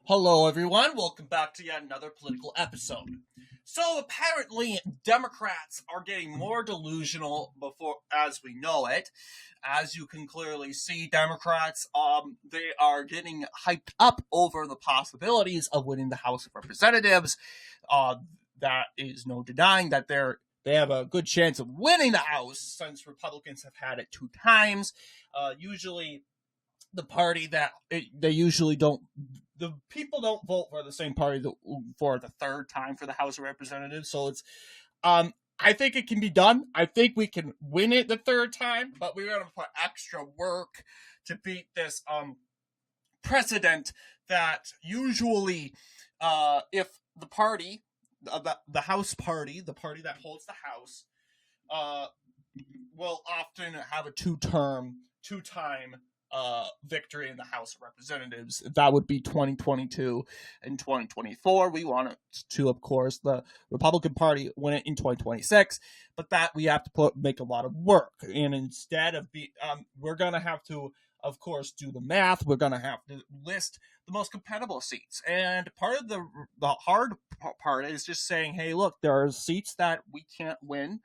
Hello, everyone. Welcome back to yet another political episode. So apparently, Democrats are getting more delusional before, as we know it. As you can clearly see, Democrats, they are getting hyped up over the possibilities of winning the House of Representatives. Uh, that is no denying that they have a good chance of winning the House since Republicans have had it 2 times. Usually the party that they usually don't, the people don't vote for the same party for the third time for the House of Representatives. So it's I think it can be done. I think we can win it the third time, but we're going to put extra work to beat this precedent that usually if the party, the House party, the party that holds the House, will often have a two-time victory in the House of Representatives. That would be 2022 and 2024. We want it to, of course, the Republican Party win it in 2026, but that we have to make a lot of work. And instead of we're going to have to, of course, do the math. We're going to have to list the most compatible seats. And part of the hard part is just saying, hey, look, there are seats that we can't win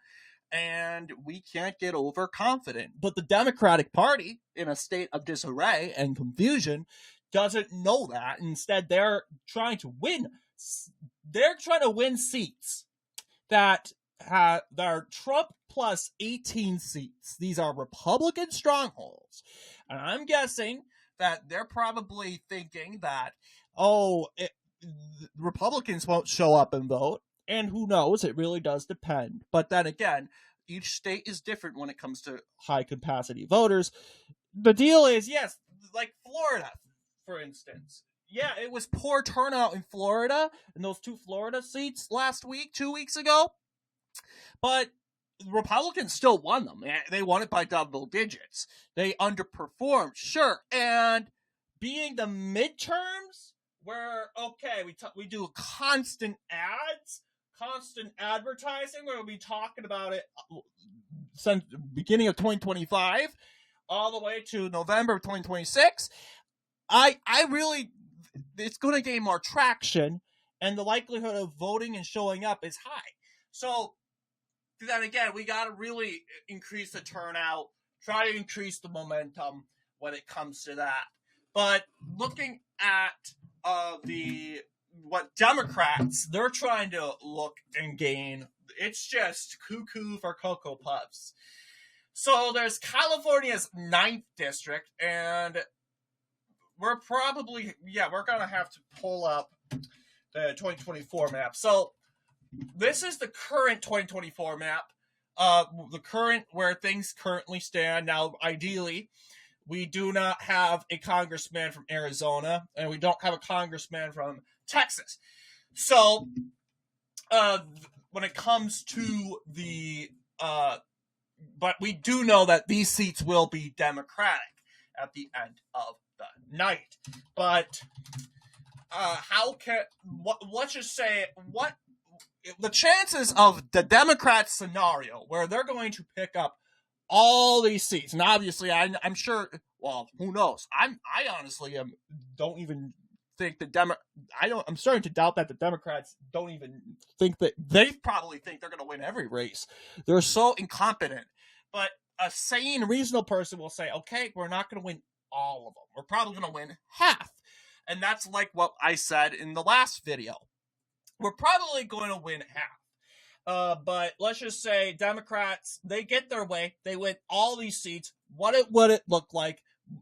and we can't get overconfident. But the Democratic Party, in a state of disarray and confusion, doesn't know that. Instead, they're trying to win. They're trying to win seats that are Trump plus 18 seats. These are Republican strongholds. And I'm guessing that they're probably thinking that, Republicans won't show up and vote. And who knows? It really does depend. But then again, each state is different when it comes to high capacity voters. The deal is, yes, like Florida, for instance. Yeah, it was poor turnout in Florida, in those 2 Florida seats last week, 2 weeks ago. But Republicans still won them. They won it by double digits. They underperformed, sure. And being the midterms, where, okay, we do constant ads, constant advertising. We'll be talking about it since the beginning of 2025 all the way to November of 2026. I really, it's going to gain more traction, and the likelihood of voting and showing up is high. So then again, we got to really increase the turnout, try to increase the momentum when it comes to that. But looking at what Democrats, they're trying to look and gain, it's just cuckoo for Cocoa Puffs. So there's California's 9th district, and we're going to have to pull up the 2024 map. So this is the current 2024 map, the current where things currently stand. Now, ideally, we do not have a congressman from Arizona, and we don't have a congressman from Texas. So, when it comes to but we do know that these seats will be Democratic at the end of the night. But let's just say, what the chances of the Democrat scenario where they're going to pick up all these seats, and obviously I'm sure, well, who knows? I honestly don't even think I'm starting to doubt that the Democrats don't even think that they probably think they're going to win every race. They're so incompetent. But a sane, reasonable person will say, okay, we're not going to win all of them. We're probably going to win half. And that's like what I said in the last video. We're probably going to win half. But let's just say Democrats, they get their way. They win all these seats. What would it look like?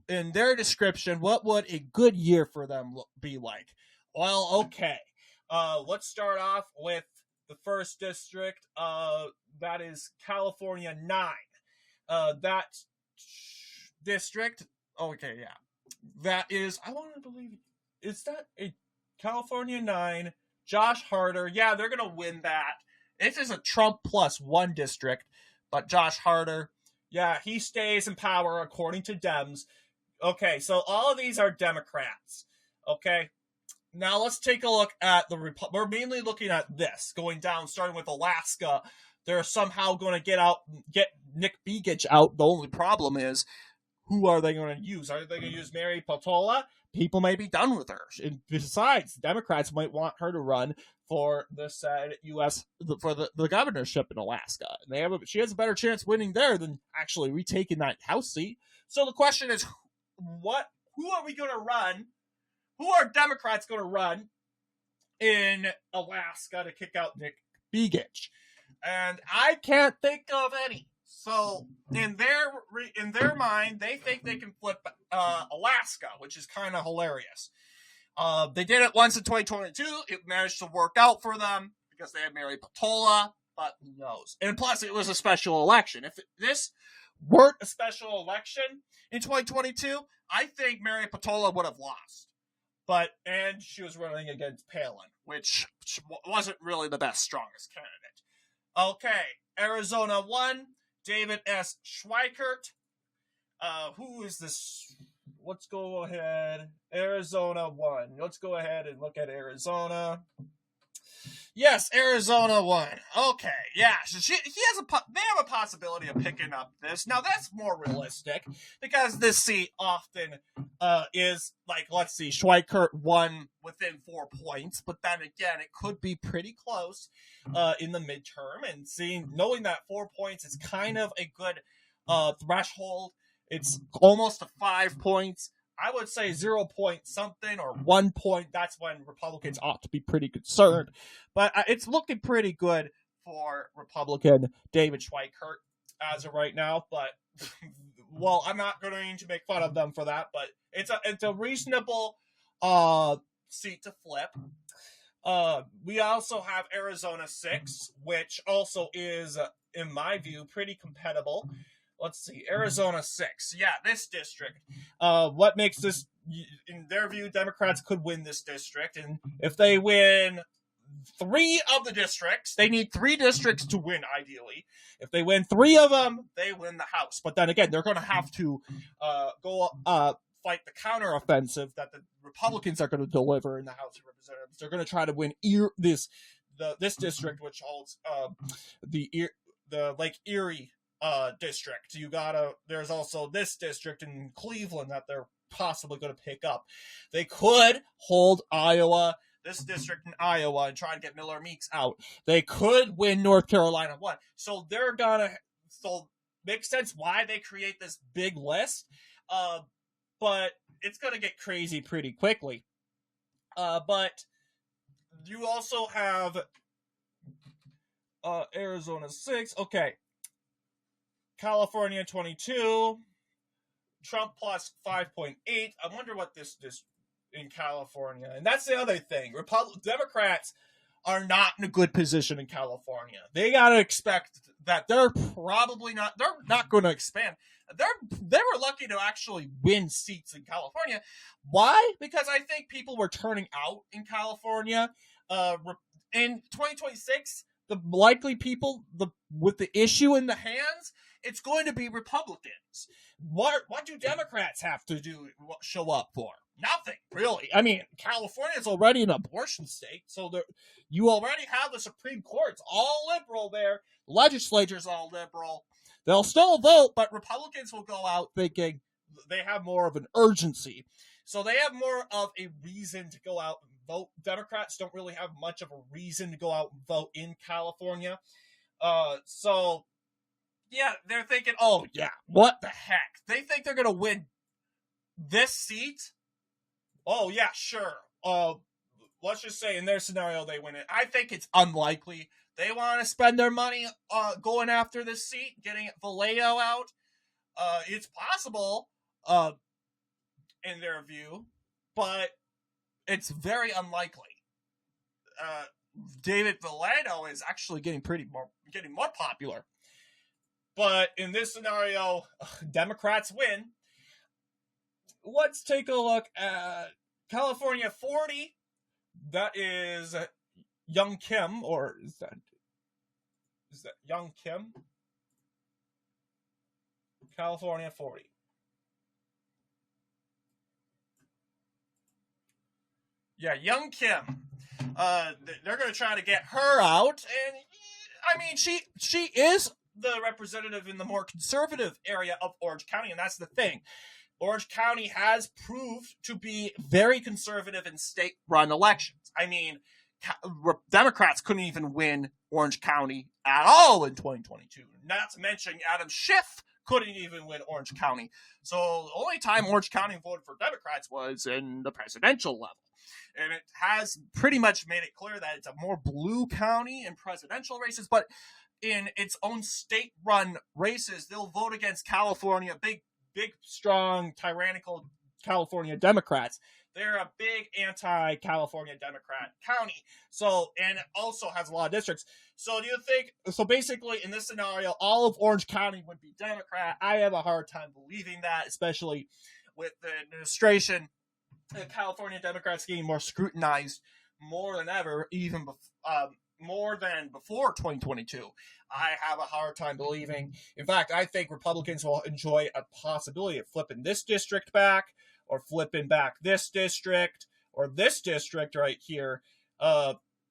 In their description, what would a good year for them be like? Well, okay. Let's start off with the first district. That is California 9. That district, okay, yeah. That is, I want to believe, is that a California 9? Josh Harder, yeah, they're going to win that. This is a Trump plus 1 district, but Josh Harder, yeah, he stays in power according to Dems. Okay, so all of these are Democrats. Okay, now let's take a look at we're mainly looking at this, going down, starting with Alaska. They're somehow going to get Nick Begich out. The only problem is, who are they going to use? Are they going to use Mary Peltola? people may be done with her. And besides, Democrats might want her to run for the Senate for the governorship in Alaska. And she has a better chance winning there than actually retaking that House seat. So the question is, who are we going to run? Who are Democrats going to run in Alaska to kick out Nick Begich? And I can't think of any. So in their mind, they think they can flip Alaska, which is kind of hilarious. They did it once in 2022. It managed to work out for them because they had Mary Patola, but who knows? And plus, it was a special election. If this weren't a special election in 2022, I think Mary Patola would have lost. And she was running against Palin, which wasn't really the best, strongest candidate. Okay, Arizona 1, David S. Schweikert. Who is this? Let's go ahead. Arizona 1. Let's go ahead and look at Arizona. Yes, Arizona 1. Okay, yeah. They have a possibility of picking up this. Now, that's more realistic because this seat often is like, let's see, Schweikert won within 4 points, but then again, it could be pretty close in the midterm. And knowing that 4 points is kind of a good threshold. It's almost to 5 points. I would say 0 point something or 1 point. That's when Republicans ought to be pretty concerned. But it's looking pretty good for Republican David Schweikert as of right now. But, well, I'm not going to make fun of them for that. But it's a reasonable seat to flip. We also have Arizona 6, which also is, in my view, pretty compatible. Let's see, Arizona 6. Yeah, this district. What makes this, in their view, Democrats could win this district. And if they win 3 of the districts, they need 3 districts to win, ideally. If they win 3 of them, they win the House. But then again, they're going to have to go fight the counteroffensive that the Republicans are going to deliver in the House of Representatives. They're going to try to win this district, which holds the Lake Erie district. There's also this district in Cleveland that they're possibly going to pick up. They could hold this district in Iowa, and try to get Miller Meeks out. They could win North Carolina 1. So makes sense why they create this big list. But it's going to get crazy pretty quickly. But you also have Arizona 6. Okay. California 22, Trump plus 5.8. I wonder what this in California. And that's the other thing. Democrats are not in a good position in California. They got to expect that they're not going to expand. They were lucky to actually win seats in California. Why? Because I think people were turning out in California. In 2026, the likely people with the issue in the hands, it's going to be Republicans. What do Democrats have to show up for? Nothing, really. I mean, California is already an abortion state, so you already have the Supreme Court. It's all liberal there. Legislature's all liberal. They'll still vote, but Republicans will go out thinking they have more of an urgency. So they have more of a reason to go out and vote. Democrats don't really have much of a reason to go out and vote in California. Yeah, they're thinking, oh, yeah, what the heck? They think they're going to win this seat? Oh, yeah, sure. Let's just say in their scenario they win it. I think it's unlikely. They want to spend their money going after this seat, getting Vallejo out. It's possible in their view, but it's very unlikely. David Vallejo is actually getting more popular. But in this scenario, Democrats win. Let's take a look at California 40. That is Young Kim, or is that Young Kim? California 40. Yeah, Young Kim. They're going to try to get her out, and I mean, she is the representative in the more conservative area of Orange County, and that's the thing. Orange County has proved to be very conservative in state-run elections. I mean, Democrats couldn't even win Orange County at all in 2022. Not to mention Adam Schiff couldn't even win Orange County. So the only time Orange County voted for Democrats was in the presidential level. And it has pretty much made it clear that it's a more blue county in presidential races, but in its own state-run races, they'll vote against California, big, strong, tyrannical California Democrats. They're a big anti-California Democrat county. So, and it also has a lot of districts. So do you think, so basically in this scenario, all of Orange County would be Democrat? I have a hard time believing that, especially with the administration. The California Democrats getting more scrutinized more than ever, even more than before 2022. I have a hard time believing. In fact, I think Republicans will enjoy a possibility of flipping this district back, or flipping back this district, or this district right here.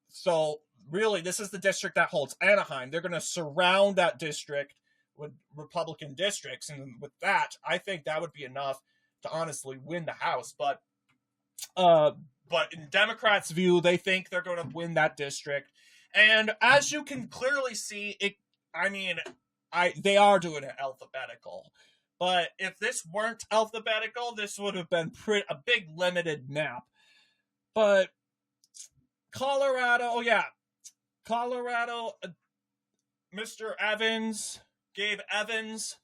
So really, this is the district that holds Anaheim. They're going to surround that district with Republican districts, and with that, I think that would be enough to honestly win the House. But in Democrats' view, they think they're going to win that district. And as you can clearly see, they are doing it alphabetical. But if this weren't alphabetical, this would have been a big limited map. But Colorado, Mr. Evans, Gabe Evans,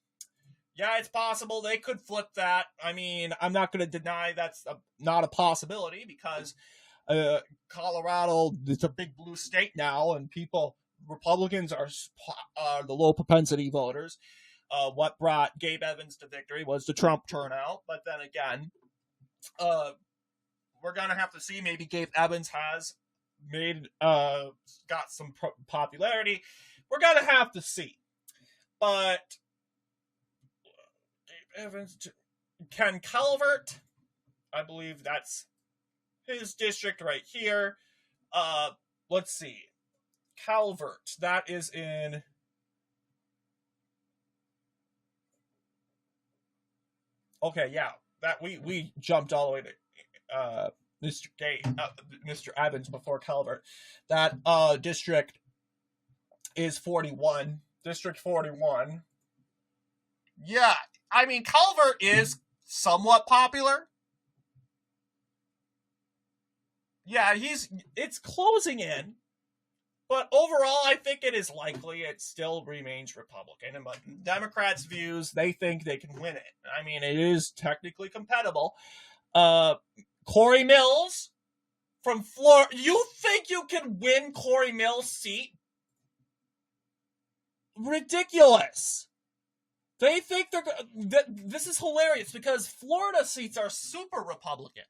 yeah, it's possible they could flip that. I mean, I'm not going to deny that's not a possibility, because Colorado is a big blue state now, and Republicans are the low propensity voters. What brought Gabe Evans to victory was the Trump turnout. But then again, we're going to have to see. Maybe Gabe Evans has got some popularity. We're going to have to see. But Gabe Evans, Ken Calvert, I believe that's his district right here. Let's see. Calvert, that is in... Okay, yeah, that we jumped all the way to Mr. Evans before Calvert. That district is 41. District 41. Yeah, I mean, Calvert is somewhat popular. Yeah, it's closing in. But overall, I think it is likely it still remains Republican. And but Democrats' views, they think they can win it. I mean, it is technically compatible. Corey Mills from Florida. You think you can win Corey Mills' seat? Ridiculous. They think this is hilarious, because Florida seats are super Republican.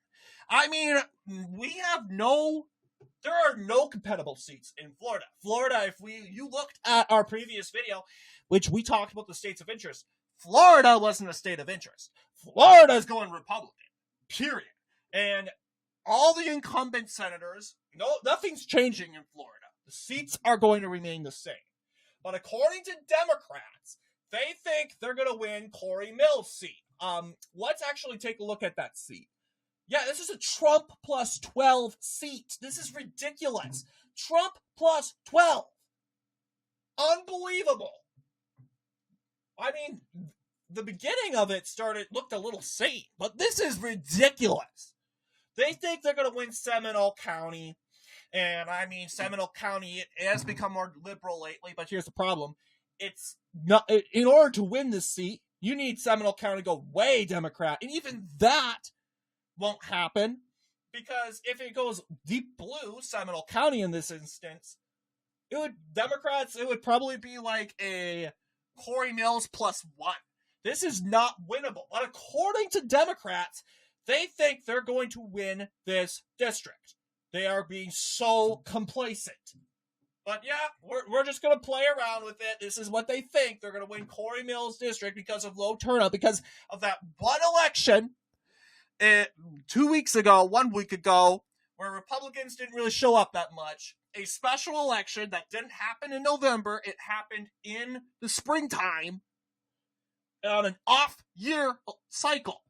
I mean, there are no compatible seats in Florida. Florida, if you looked at our previous video, which we talked about the states of interest, Florida wasn't a state of interest. Florida is going Republican, period. And all the incumbent senators, nothing's changing in Florida. The seats are going to remain the same. But according to Democrats, they think they're going to win Corey Mills' seat. Let's actually take a look at that seat. Yeah, this is a Trump plus 12 seat. This is ridiculous. Trump plus 12. Unbelievable. I mean, the beginning of it looked a little sane, but this is ridiculous. They think they're going to win Seminole County. And I mean, Seminole County, it has become more liberal lately, but here's the problem. It's not, in order to win this seat, you need Seminole County to go way Democrat. And even that won't happen, because if it goes deep blue, Seminole County in this instance, it would probably be like a Corey Mills plus 1. This is not winnable. But according to Democrats, they think they're going to win this district. They are being so complacent. But yeah, we're just going to play around with it. This is what they think. They're going to win Corey Mills district because of low turnout, because of that one election 1 week ago, where Republicans didn't really show up that much. A special election that didn't happen in November. It happened in the springtime on an off-year cycle.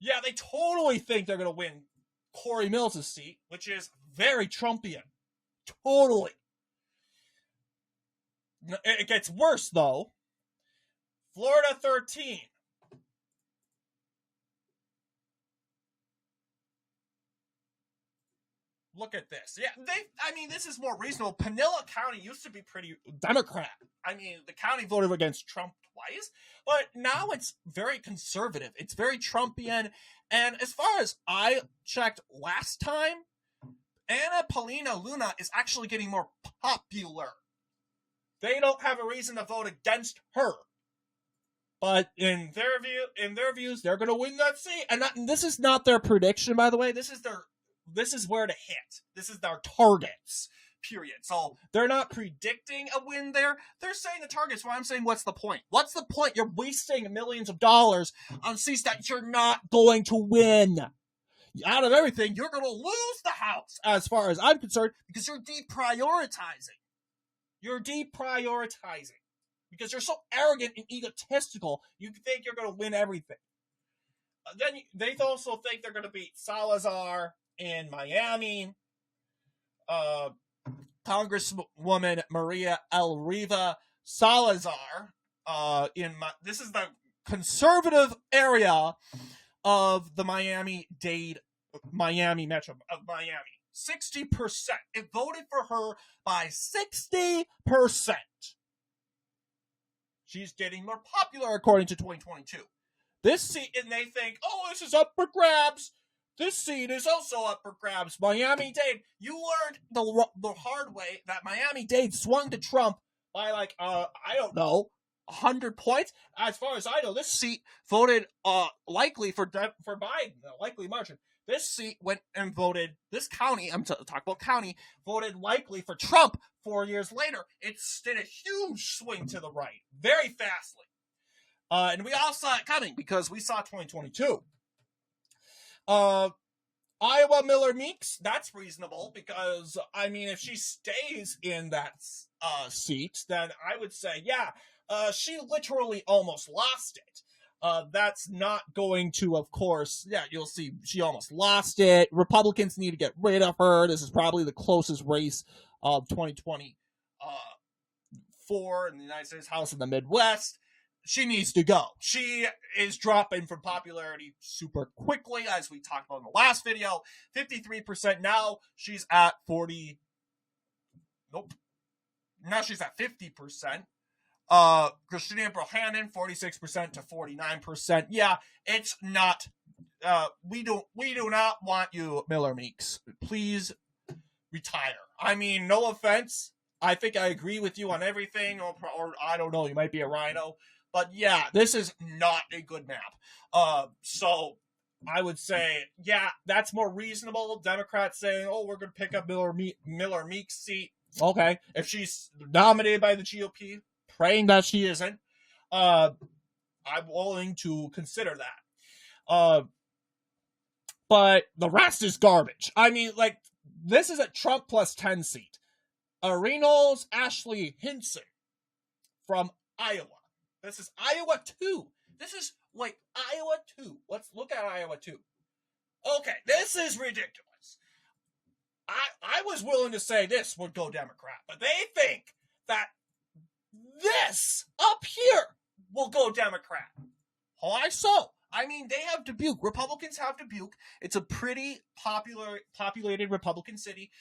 Yeah, they totally think they're going to win Corey Mills' seat, which is very Trumpian. Totally. It gets worse, though. Florida 13. Look at this. Yeah, this is more reasonable. Pinilla County used to be pretty Democrat. I mean, the county voted against Trump twice, but now it's very conservative. It's very Trumpian. And as far as I checked last time, Anna Paulina Luna is actually getting more popular. They don't have a reason to vote against her. But in their views, they're going to win that seat. And this is not their prediction, by the way. This is where to hit. This is their targets, period. So they're not predicting a win there. They're saying the targets. Well, I'm saying, what's the point? What's the point? You're wasting millions of dollars on seats that you're not going to win. Out of everything, you're going to lose the House, as far as I'm concerned, because you're deprioritizing. You're deprioritizing. Because you're so arrogant and egotistical, you think you're going to win everything. Then they also think they're going to beat Salazar in Miami. Congresswoman Maria El Riva Salazar. This is the conservative area of the Miami-Dade, Miami metro of Miami. 60%. It voted for her by 60%. She's getting more popular according to 2022. This seat, and they think, oh, this is up for grabs. This seat is also up for grabs. Miami-Dade, you learned the hard way that Miami-Dade swung to Trump by I don't know, 100 points. As far as I know, this seat voted likely for Biden, a likely margin. This seat went and voted, this county, I'm talking about county, voted likely for Trump 4 years later. It did a huge swing to the right, very fastly. And we all saw it coming because we saw 2022. Iowa Miller Meeks, that's reasonable because, I mean, if she stays in that seat, then I would say, yeah, she literally almost lost it. That's not going to, of course, yeah, you'll see she almost lost it. Republicans need to get rid of her. This is probably the closest race of 2024 in the United States House in the Midwest. She needs to go. She is dropping from popularity super quickly, as we talked about in the last video. 53%. Now she's at 40. Nope. Now she's at 50%. Christina Bohannon, 46% to 49%. Yeah, it's not. We do not want you, Miller Meeks. Please retire. I mean, no offense. I think I agree with you on everything, or I don't know. You might be a rhino. But yeah, this is not a good map. So I would say, yeah, that's more reasonable. Democrats saying, oh, we're going to pick up Miller Meeks' seat. Okay. If she's nominated by the GOP, praying that she isn't, I'm willing to consider that. But the rest is garbage. I mean, this is a Trump plus 10 seat. Reynolds Ashley Hinson from Iowa. This is Iowa 2. This is Iowa 2. Let's look at Iowa 2. Okay, this is ridiculous. I was willing to say this would go Democrat, but they think that this up here will go Democrat. Why so? I mean, they have Dubuque. Republicans have Dubuque. It's a pretty populated Republican city.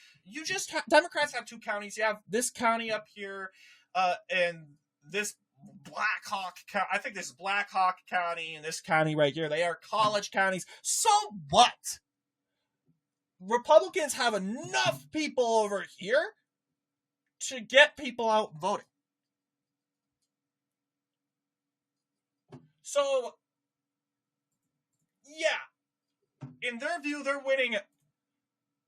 Democrats have two counties. You have this county up here, and this Blackhawk County. I think this is Blackhawk County and this county right here. They are college counties. So what? Republicans have enough people over here to get people out voting. So, yeah, in their view, they're winning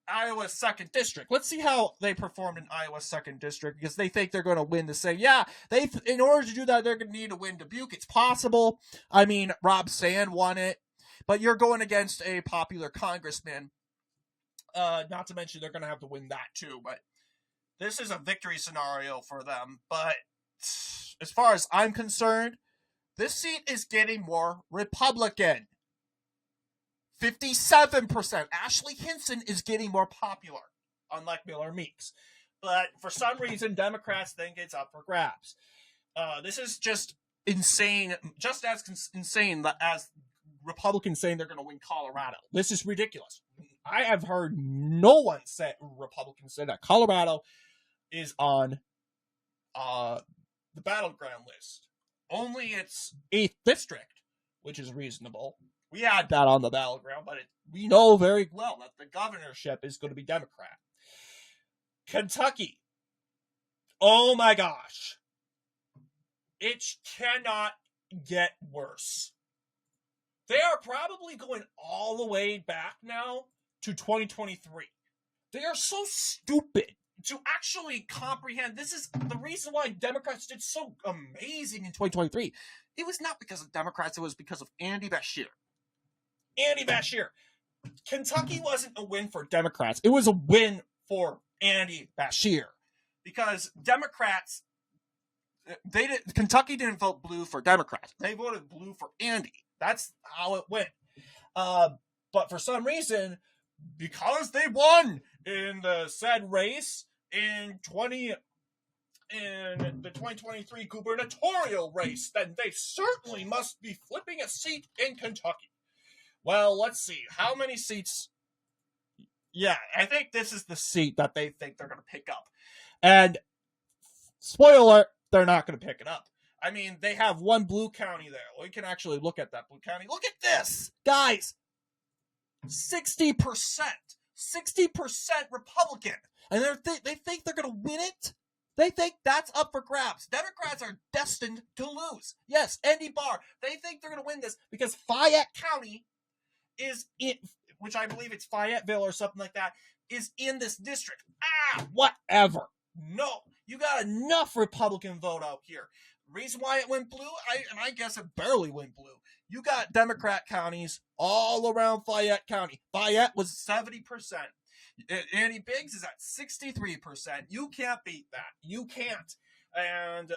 Iowa's 2nd district. Let's see how they performed in Iowa's 2nd district, because they think they're going to win the same. Yeah, in order to do that, they're going to need to win Dubuque. It's possible. I mean, Rob Sand won it, but you're going against a popular congressman. Not to mention they're going to have to win that too, but this is a victory scenario for them. But as far as I'm concerned, this seat is getting more Republican. 57%. Ashley Hinson is getting more popular, unlike Miller Meeks. But for some reason, Democrats think it's up for grabs. This is just insane, just as insane as Republicans saying they're going to win Colorado. This is ridiculous. I have heard no one say, Republicans say that Colorado is on the battleground list. Only its 8th district, which is reasonable. We had that on the battleground, but we know very well that the governorship is going to be Democrat. Kentucky. Oh my gosh. It cannot get worse. They are probably going all the way back now to 2023. They are so stupid to actually comprehend. This is the reason why Democrats did so amazing in 2023. It was not because of Democrats. It was because of Andy Beshear. Andy Beshear. Kentucky wasn't a win for Democrats. It was a win for Andy Beshear. Because Democrats, Kentucky didn't vote blue for Democrats. They voted blue for Andy. That's how it went. But for some reason, because they won in the said race in the 2023 gubernatorial race, then they certainly must be flipping a seat in Kentucky. Well, let's see. How many seats? Yeah, I think this is the seat that they think they're going to pick up. And spoiler, they're not going to pick it up. I mean, they have one blue county there. We can actually look at that blue county. Look at this, guys. 60%. 60% Republican. And they think they're going to win it? They think that's up for grabs. Democrats are destined to lose. Yes, Andy Barr. They think they're going to win this because Fayette County is in, which I believe it's Fayetteville or something like that, is in this district. Whatever. No. You got enough Republican vote out here. Reason why it went blue, I guess it barely went blue. You got Democrat counties all around Fayette County. Fayette was 70%. Andy Biggs is at 63%. You can't beat that. You can't. And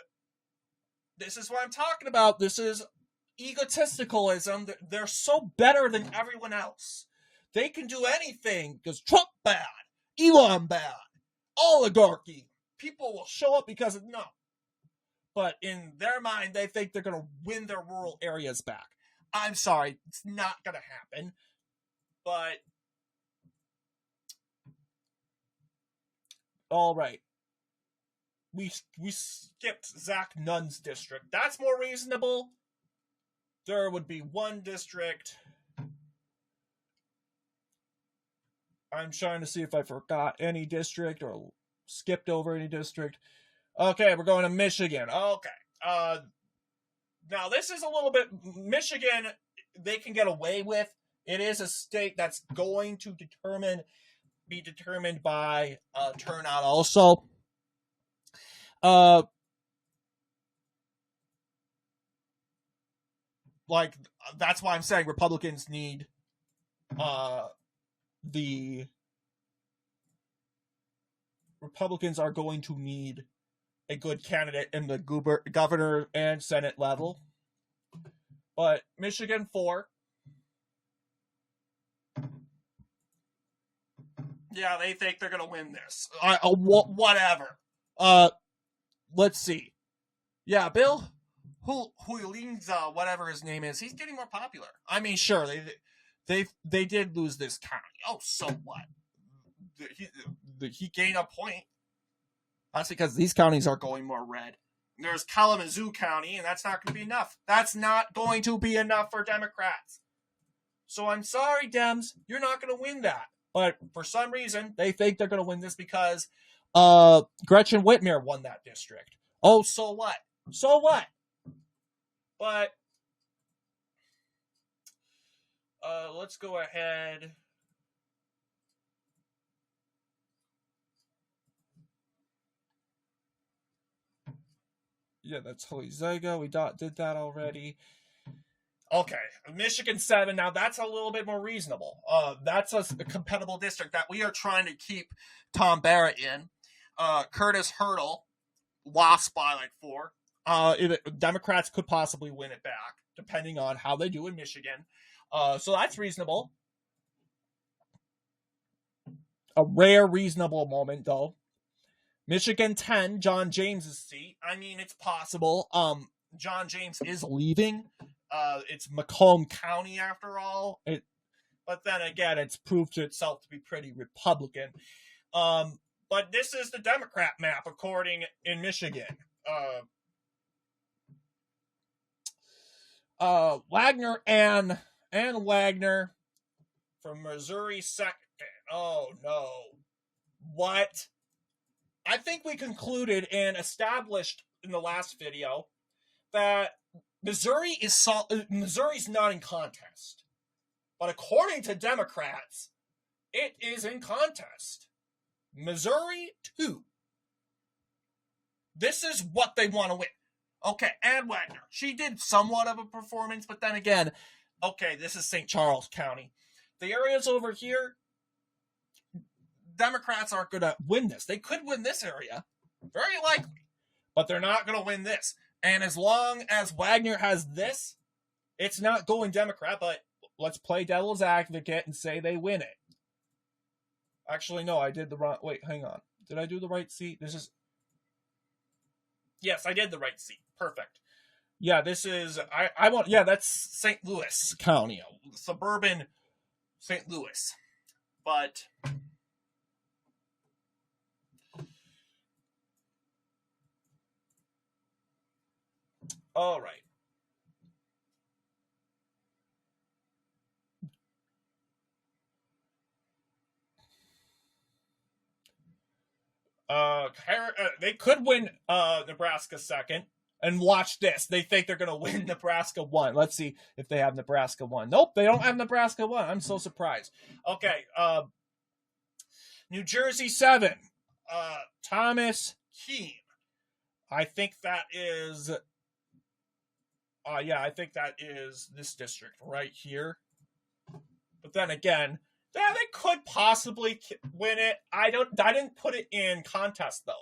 this is what I'm talking about. This is egotisticalism. They're so better than everyone else. They can do anything because Trump bad, Elon bad, oligarchy. People will show up because of no. But in their mind, they think they're going to win their rural areas back. I'm sorry, it's not going to happen. But all right, we skipped Zach Nunn's district. That's more reasonable. There would be one district. I'm trying to see if I forgot any district or skipped over any district. Okay, we're going to Michigan. Okay. Now, this is a little bit... Michigan, they can get away with. It is a state that's going to be determined by turnout also. That's why I'm saying Republicans need Republicans are going to need a good candidate in the governor and Senate level. But Michigan 4. Yeah, they think they're going to win this. Whatever. Let's see. Yeah, Bill Huilings, whatever his name is, he's getting more popular. I mean, sure, they did lose this county. Oh, so what? He gained a point. That's because these counties are going more red. There's Kalamazoo County, and that's not going to be enough. That's not going to be enough for Democrats. So I'm sorry, Dems, you're not going to win that. But for some reason, they think they're going to win this because Gretchen Whitmer won that district. Oh, so what? So what? But let's go ahead. Yeah, that's Holy Zyga. We did that already. Okay, Michigan 7. Now, that's a little bit more reasonable. That's a compatible district that we are trying to keep Tom Barrett in. Curtis Hurdle lost by 4. Democrats could possibly win it back, depending on how they do in Michigan. So that's reasonable. A rare, reasonable moment, though. Michigan 10, John James's seat. I mean, it's possible. John James is leaving. It's Macomb County, after all. But then again, it's proved to itself to be pretty Republican. But this is the Democrat map, according in Michigan. Wagner and Wagner from Missouri second. Oh no. What? I think we concluded and established in the last video that Missouri's not in contest. But according to Democrats, it is in contest. Missouri 2. This is what they want to win. Okay, Ann Wagner. She did somewhat of a performance, but then again, okay, this is St. Charles County. The areas over here, Democrats aren't going to win this. They could win this area, very likely, but they're not going to win this. And as long as Wagner has this, it's not going Democrat, but let's play devil's advocate and say they win it. Actually, no, I did the wrong... Wait, hang on. Did I do the right seat? This is... Yes, I did the right seat. Perfect. Yeah, this is... I want... Yeah, that's St. Louis County. Suburban St. Louis. But... All right. They could win Nebraska second. And watch this. They think they're going to win Nebraska 1. Let's see if they have Nebraska 1. Nope, they don't have Nebraska 1. I'm so surprised. Okay, New Jersey 7. Thomas Keene. I think that is... yeah, I think that is this district right here. But then again... Yeah, they could possibly win it. I didn't put it in contest, though,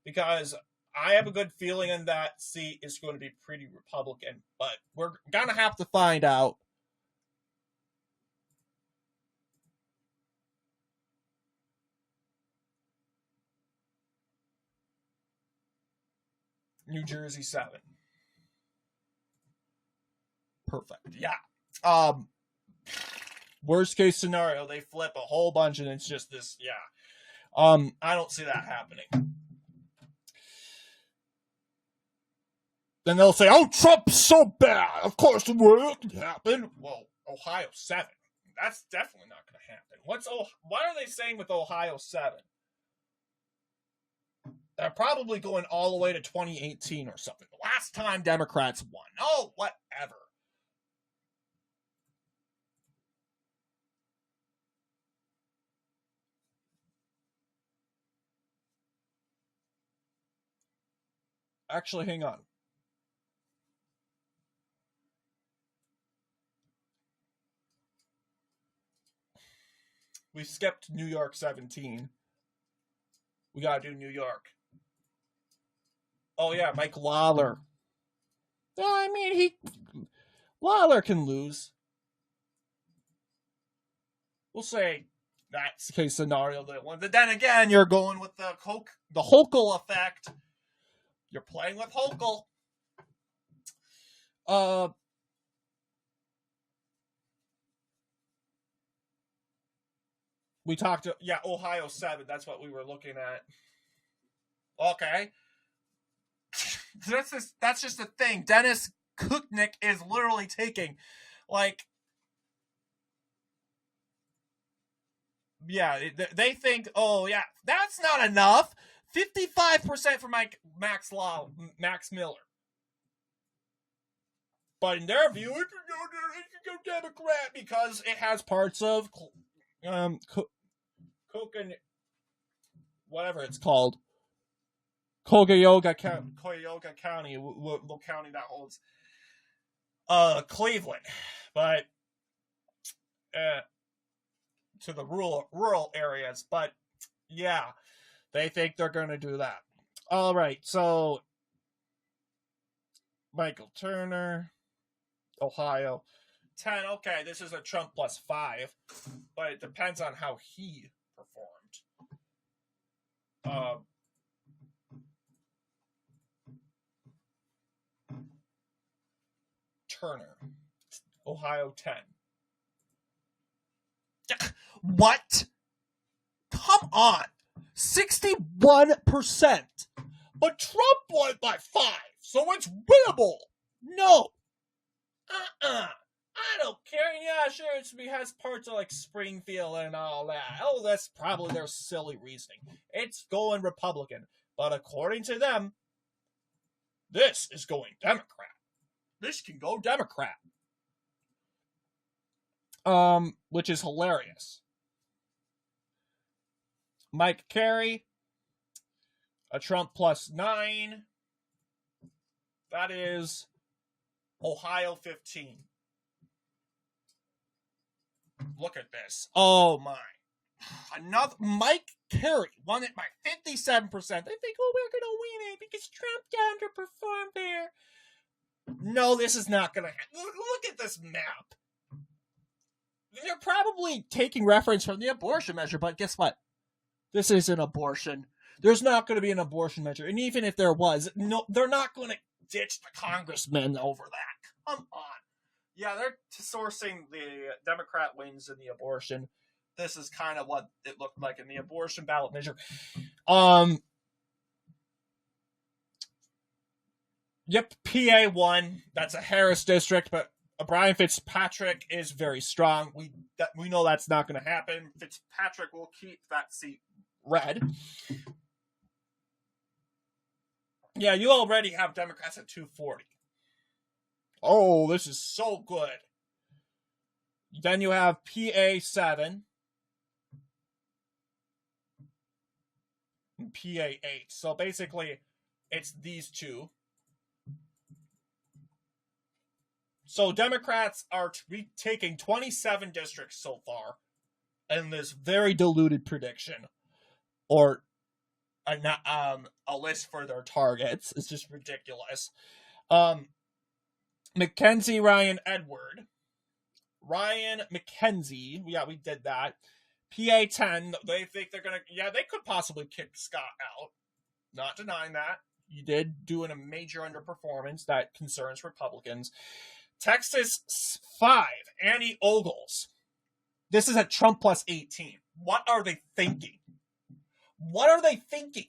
because I have a good feeling in that seat is going to be pretty Republican, but we're going to have to find out. New Jersey 7. Perfect. Yeah. Worst case scenario, they flip a whole bunch and it's just this, yeah. I don't see that happening. Then they'll say, oh, Trump's so bad. Of course the world can happen. Well, Ohio 7. That's definitely not going to happen. What are they saying with Ohio 7? They're probably going all the way to 2018 or something. The last time Democrats won. Oh, whatever. Actually, hang on. We skipped New York 17. We gotta do New York. Oh yeah, Mike Lawler. Yeah, I mean, Lawler can lose. We'll say that's the case scenario that one. But then again, you're going with the Hochul effect. You're playing with Hochul. We talked to, Ohio 7. That's what we were looking at. Okay. That's just a thing. Dennis Kuknick is literally taking, they think, oh, yeah, that's not enough. 55% for Max Miller. But in their view, it can go Democrat because it has parts of whatever it's called. Cuyahoga County, the county that holds Cleveland. But to the rural areas. But yeah, they think they're going to do that. All right, so Michael Turner, Ohio 10. Okay, this is a Trump +5, but it depends on how he underperformed. Turner, Ohio 10. What? Come on. 61%. But Trump won by 5, so it's winnable. No. I don't care. Yeah, sure, it has parts of like Springfield and all that. Oh, that's probably their silly reasoning. It's going Republican. But according to them, this is going Democrat. This can go Democrat. Which is hilarious. Mike Carey, a Trump +9. That is Ohio 15. Look at this. Oh my. Another Mike Carey won it by 57%. They think, oh, we're gonna win it because Trump underperformed there. No, this is not gonna happen. Look at this map. They're probably taking reference from the abortion measure, but guess what? This is an abortion. There's not going to be an abortion measure. And even if there was, no, they're not going to ditch the congressmen over that. Come on. Yeah, they're sourcing the Democrat wins in the abortion. This is kind of what it looked like in the abortion ballot measure. Yep, PA won. That's a Harris district, but Brian Fitzpatrick is very strong. We know that's not going to happen. Fitzpatrick will keep that seat red. Yeah, you already have Democrats at 240. Oh, this is so good. Then you have PA 7. And PA 8. So basically, it's these two. So Democrats are taking 27 districts so far in this very diluted prediction, or a list for their targets. It's just ridiculous. Mackenzie, Ryan, Edward. Ryan, Mackenzie. Yeah, we did that. PA 10, they think they're going to... Yeah, they could possibly kick Scott out. Not denying that. You did do a major underperformance that concerns Republicans. Texas 5, Annie Ogles. This is a Trump +18. What are they thinking? What are they thinking?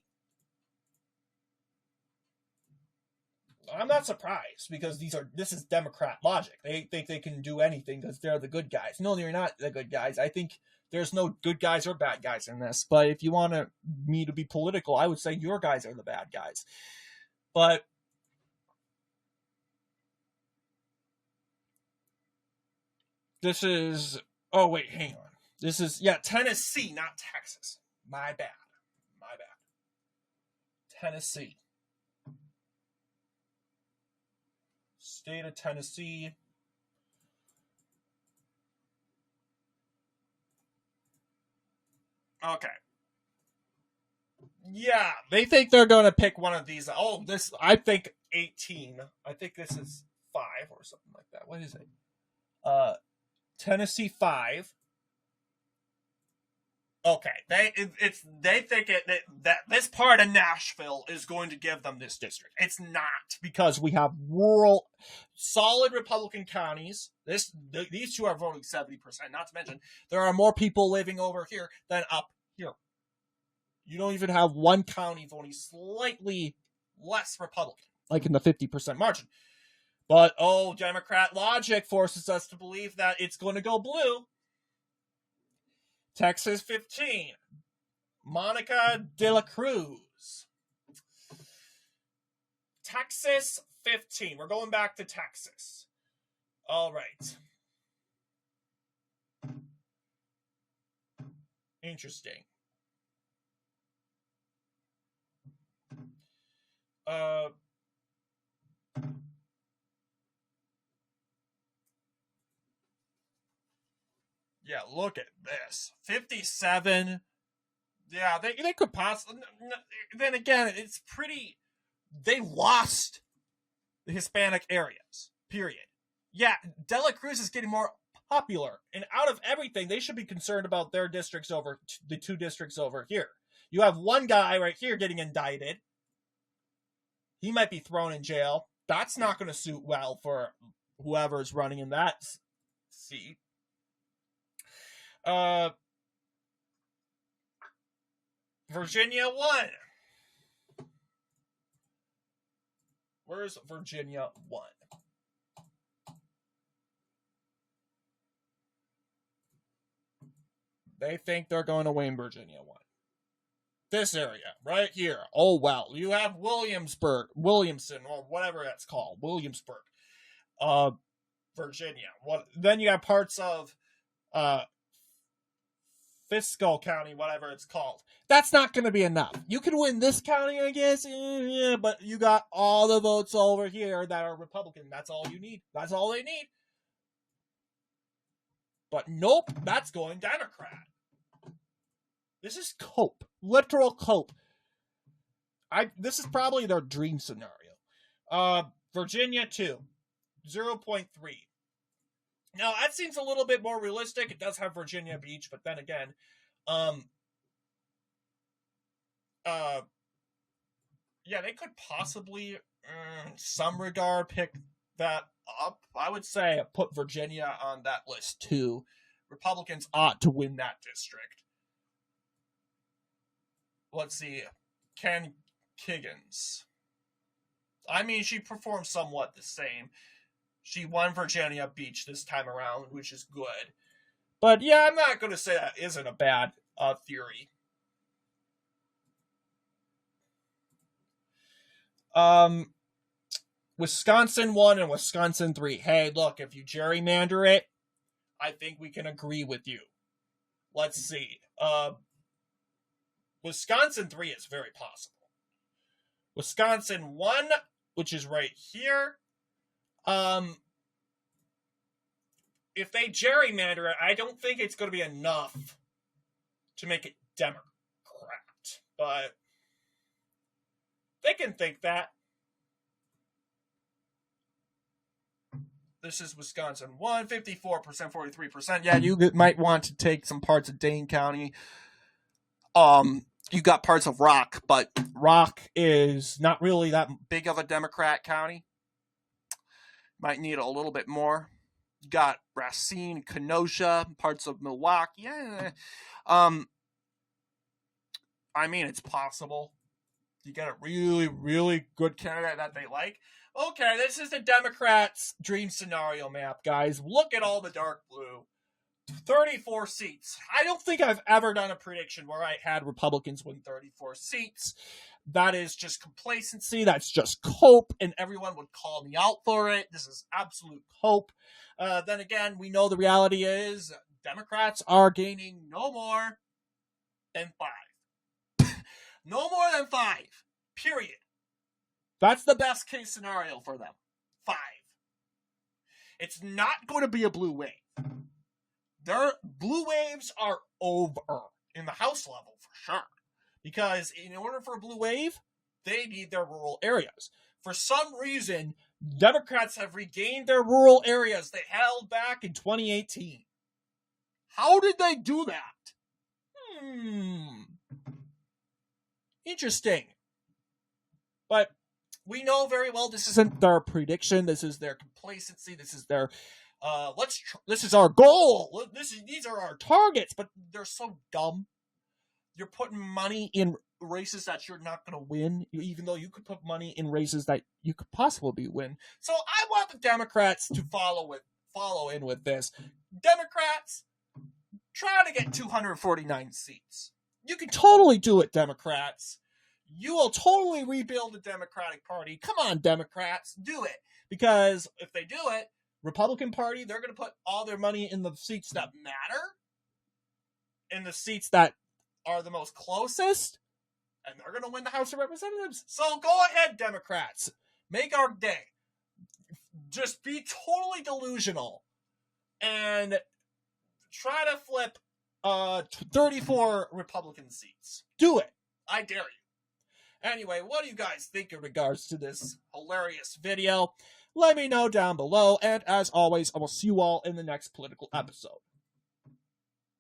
I'm not surprised because this is Democrat logic. They think they can do anything because they're the good guys. No, they're not the good guys. I think there's no good guys or bad guys in this. But if you want me to be political, I would say your guys are the bad guys. But this is... Oh, wait, hang on. This is... Yeah, Tennessee, not Texas. My bad. Tennessee. State of Tennessee. Okay. Yeah, they think they're going to pick one of these. Oh, this... I think 18. I think this is 5 or something like that. What is it? Tennessee 5. Okay, they think that this part of Nashville is going to give them this district. It's not, because we have rural, solid Republican counties. These two are voting 70%. Not to mention, there are more people living over here than up here. You don't even have one county voting slightly less Republican, like in the 50% margin. But, Democrat logic forces us to believe that it's going to go blue. Texas 15. Monica De La Cruz. Texas 15. We're going back to Texas. All right. Interesting. Yeah, look at this. 57. Yeah, they could possibly... Then again, it's pretty... They lost the Hispanic areas. Period. Yeah, De La Cruz is getting more popular. And out of everything, they should be concerned about their districts over the 2 districts over here. You have one guy right here getting indicted. He might be thrown in jail. That's not going to suit well for whoever's running in that seat. Virginia 1. Where's Virginia 1? They think they're going to win Virginia 1. This area, right here. Oh, well. You have Williamson, or whatever that's called. Williamsburg. Virginia. Then you have parts of Fiscal County, whatever it's called. That's not going to be enough. You can win this county, I guess, yeah, but you got all the votes over here that are Republican. That's all you need. That's all they need. But nope, that's going Democrat. This is cope. Literal cope. This is probably their dream scenario. Virginia 2. 0.3. Now, that seems a little bit more realistic. It does have Virginia Beach, but then again, yeah, they could possibly, in some regard, pick that up. I would say put Virginia on that list, too. Republicans ought to win that district. Let's see. Ken Kiggins. I mean, she performed somewhat the same. She won Virginia Beach this time around, which is good. But yeah, I'm not going to say that isn't a bad theory. Wisconsin 1 and Wisconsin 3. Hey, look, if you gerrymander it, I think we can agree with you. Let's see. Wisconsin 3 is very possible. Wisconsin 1, which is right here. If they gerrymander it, I don't think it's going to be enough to make it Democrat. But they can think that. This is Wisconsin 1, 54%, 43%. Yeah, you might want to take some parts of Dane County. You got parts of Rock, but Rock is not really that big of a Democrat county. Might need a little bit more. You got Racine, Kenosha, parts of Milwaukee. Yeah. I mean, it's possible. You get a really, really good candidate that they like. Okay, this is the Democrats' dream scenario map, guys. Look at all the dark blue. 34 seats. I don't think I've ever done a prediction where I had Republicans win 34 seats. That is just complacency. That's just cope, and everyone would call me out for it. This is absolute cope. Then again, we know the reality is Democrats are gaining no more than 5. No more than 5. Period. That's the best case scenario for them. 5. It's not going to be a blue wave. Their blue waves are over in the House level for sure. Because in order for a blue wave, they need their rural areas. For some reason, Democrats have regained their rural areas they held back in 2018. How did they do that? Interesting. But we know very well this isn't their prediction. This is their complacency. This is their this is our goal. These are our targets, but they're so dumb. You're putting money in races that you're not going to win, even though you could put money in races that you could possibly win. So I want the Democrats to follow in with this. Democrats, try to get 249 seats. You can totally do it, Democrats. You will totally rebuild the Democratic Party. Come on, Democrats, do it. Because if they do it, Republican Party, they're going to put all their money in the seats that matter, in the seats that are the most closest, and they're going to win the House of Representatives. So go ahead, Democrats. Make our day. Just be totally delusional and try to flip 34 Republican seats. Do it. I dare you. Anyway, what do you guys think in regards to this hilarious video? Let me know down below, and as always, I will see you all in the next political episode.